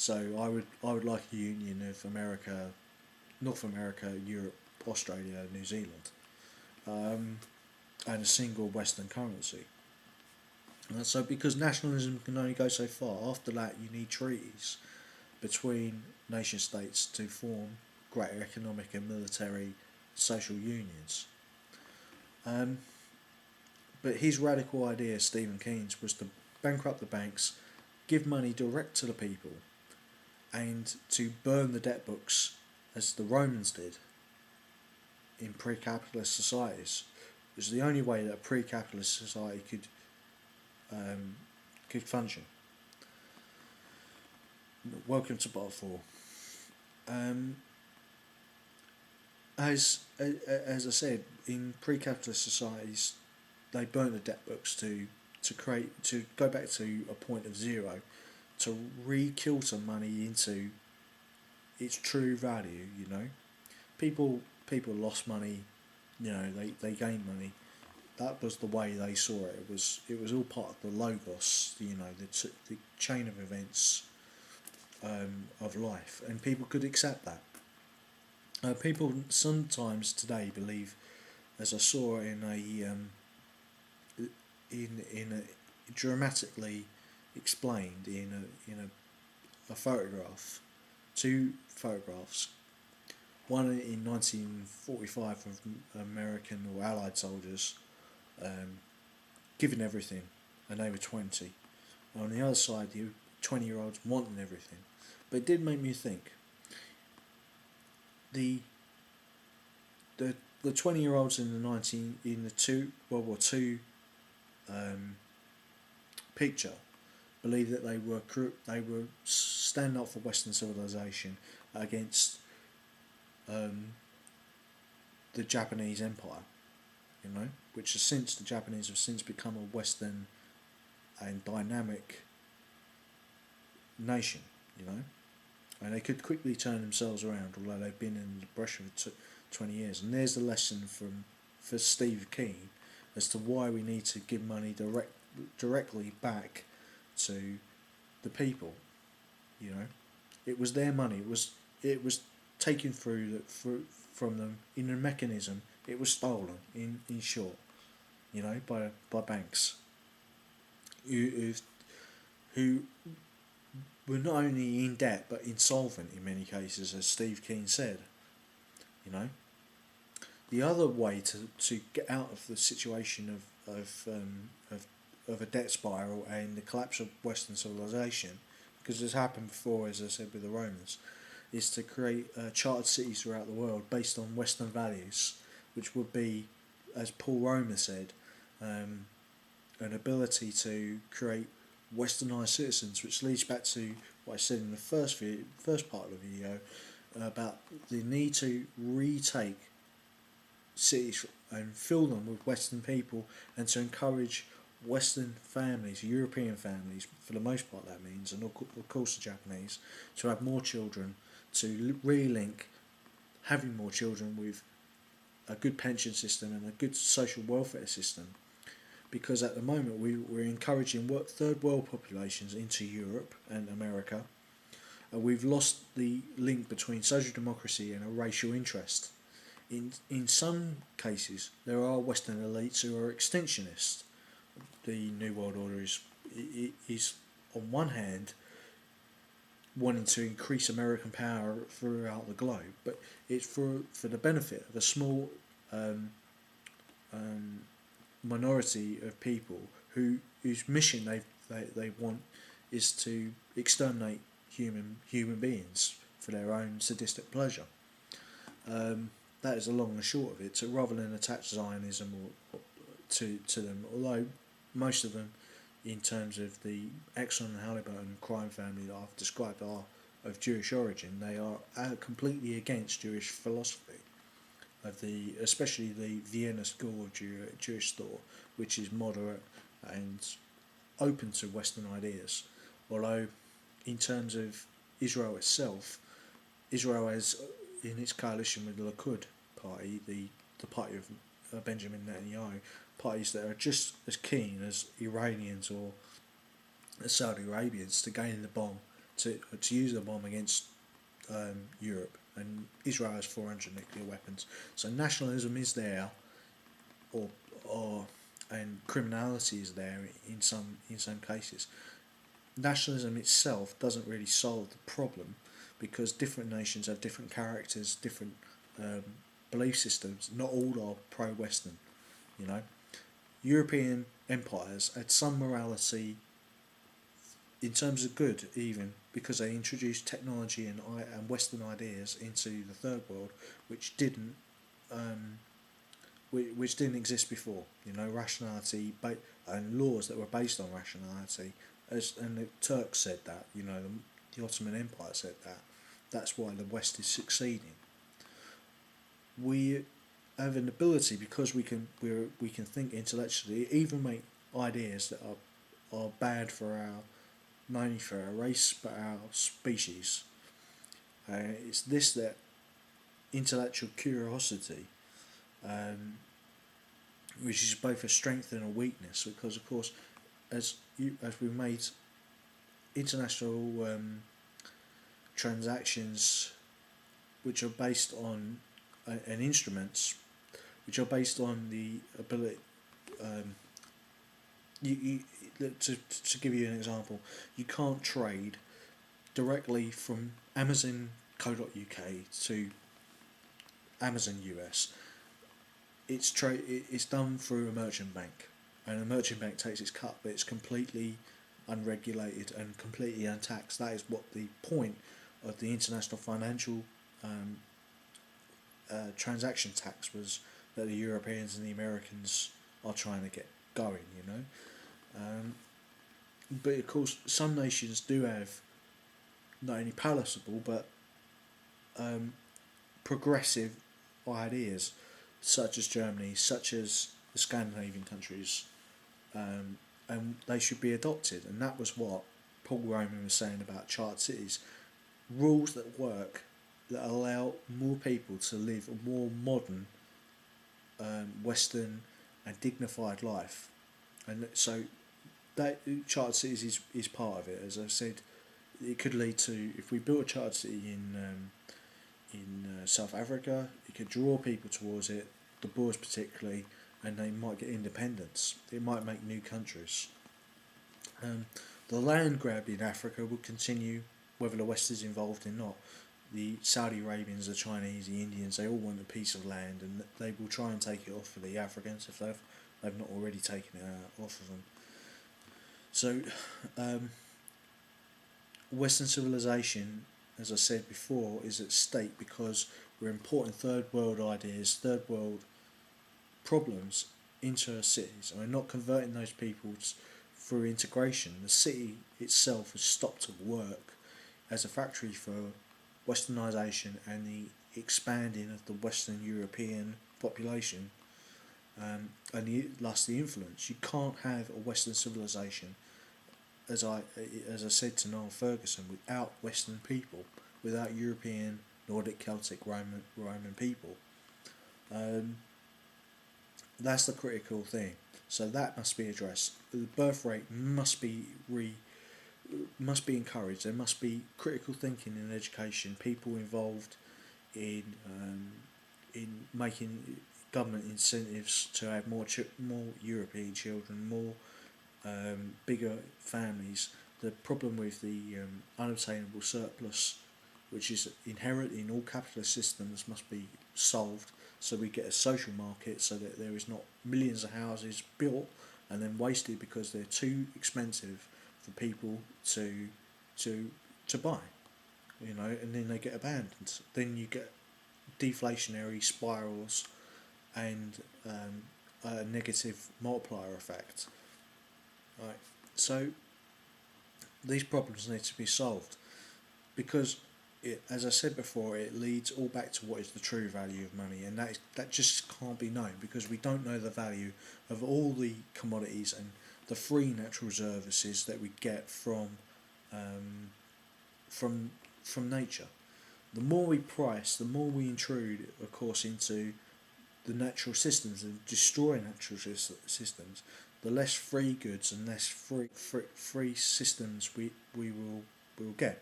So I would like a union of America, North America, Europe, Australia, New Zealand, um, and a single Western currency. So because nationalism can only go so far, after that you need treaties between nation states to form greater economic and military social unions. Um, but his radical idea, Stephen Keen's, was to bankrupt the banks, give money direct to the people, and to burn the debt books as the Romans did in pre-capitalist societies. It was the only way that a pre-capitalist society um, could function. Welcome to Part 4. Um, as I said, in pre-capitalist societies, they burnt the debt books to go back to a point of zero, to re-kilter money into its true value. People lost money. They gained money. That was the way they saw it. It was all part of the logos. The chain of events of life, and people could accept that. People sometimes today believe, as I saw in a dramatically explained in a photograph, two photographs, one in 1945 of American or Allied soldiers giving everything, and they were 20. And on the other side, the 20-year-olds wanting everything. But it did make me think. The the 20-year-olds in the two World War Two picture believed that they were standing up for Western civilization against the Japanese Empire, which has since the Japanese have since become a Western and dynamic nation, and they could quickly turn themselves around, although they've been in the brush for 20 years. And there's the lesson for Steve Keen as to why we need to give money directly back to the people. It was their money. It was taken from them in a mechanism. It was stolen. In short, by banks who were not only in debt but insolvent in many cases, as Steve Keen said. The other way to get out of the situation of a debt spiral and the collapse of Western civilization, because it's happened before, as I said, with the Romans, is to create chartered cities throughout the world based on Western values, which would be, as Paul Romer said, an ability to create Westernized citizens, which leads back to what I said in the first part of the video about the need to retake cities and fill them with Western people, and to encourage Western families, European families, for the most part that means, and of course the Japanese, to have more children, to relink having more children with a good pension system and a good social welfare system. Because at the moment we're encouraging third world populations into Europe and America, and we've lost the link between social democracy and a racial interest. In some cases, there are Western elites who are extinctionists. The New World Order is on one hand wanting to increase American power throughout the globe, but it's for the benefit of a small minority of people whose mission they want is to exterminate human beings for their own sadistic pleasure. That is the long and short of it. So rather than attach Zionism to them, although most of them, in terms of the Exxon and Halliburton crime family that I've described, are of Jewish origin, they are completely against Jewish philosophy, especially the Vienna School of Jewish thought, which is moderate and open to Western ideas. Although, in terms of Israel itself, Israel has, in its coalition with the Likud party, the party of Benjamin Netanyahu, parties that are just as keen as Iranians or Saudi Arabians to gain the bomb to use the bomb against Europe, and Israel has 400 nuclear weapons. So nationalism is there, or or and criminality is there in some cases. Nationalism itself doesn't really solve the problem, because different nations have different characters, different um, belief systems. Not all are pro-Western, you know. European empires had some morality in terms of good, even because they introduced technology and Western ideas into the third world, which didn't um, which didn't exist before. You know, rationality and laws that were based on rationality. And the Turks said that. You know, the Ottoman Empire said that. That's why the West is succeeding. We have an ability, because we can think intellectually, even make ideas that are bad for our, not only for our race but our species. It's this that intellectual curiosity, um, which is both a strength and a weakness, because of course, as we made international transactions, which are based on and instruments, which are based on the ability. Um, you to give you an example, you can't trade directly from Amazon.co.uk to Amazon US. It's done through a merchant bank, and a merchant bank takes its cut, but it's completely unregulated and completely untaxed. That is what the point of the international financial um, transaction tax was, that the Europeans and the Americans are trying to get going. You know, but of course, some nations do have not only palatable but progressive ideas, such as Germany, such as the Scandinavian countries, and they should be adopted. And that was what Paul Roman was saying about chartered cities: rules that work, that allow more people to live a more modern, Western, and dignified life. And so that chartered cities is part of it. As I said, it could lead to, if we built a chartered city in South Africa, it could draw people towards it, the Boers particularly, and they might get independence. It might make new countries. The land grab in Africa will continue, whether the West is involved or not. The Saudi Arabians, the Chinese, the Indians, they all want a piece of land, and they will try and take it off for the Africans if they've not already taken it off of them. So, Western civilization, as I said before, is at stake because we're importing third world ideas, third world problems into our cities, and we're not converting those peoples through integration. The city itself has stopped to work as a factory for Westernisation and the expanding of the Western European population, and thus the influence. You can't have a Western civilization, as I said to Niall Ferguson, without Western people, without European, Nordic, Celtic, Roman people. That's the critical thing. So that must be addressed. The birth rate must be encouraged. There must be critical thinking in education. People involved in making government incentives to have more European children, more bigger families. The problem with the unobtainable surplus, which is inherent in all capitalist systems, must be solved, so we get a social market, so that there is not millions of houses built and then wasted because they're too expensive for people to buy, you know, and then they get abandoned. Then you get deflationary spirals and a negative multiplier effect. Right. So these problems need to be solved, because as I said before, it leads all back to what is the true value of money, and that just can't be known, because we don't know the value of all the commodities and the free natural resources that we get from nature. The more we price, the more we intrude, of course, into the natural systems and destroy natural systems, the less free goods and less free systems we will get.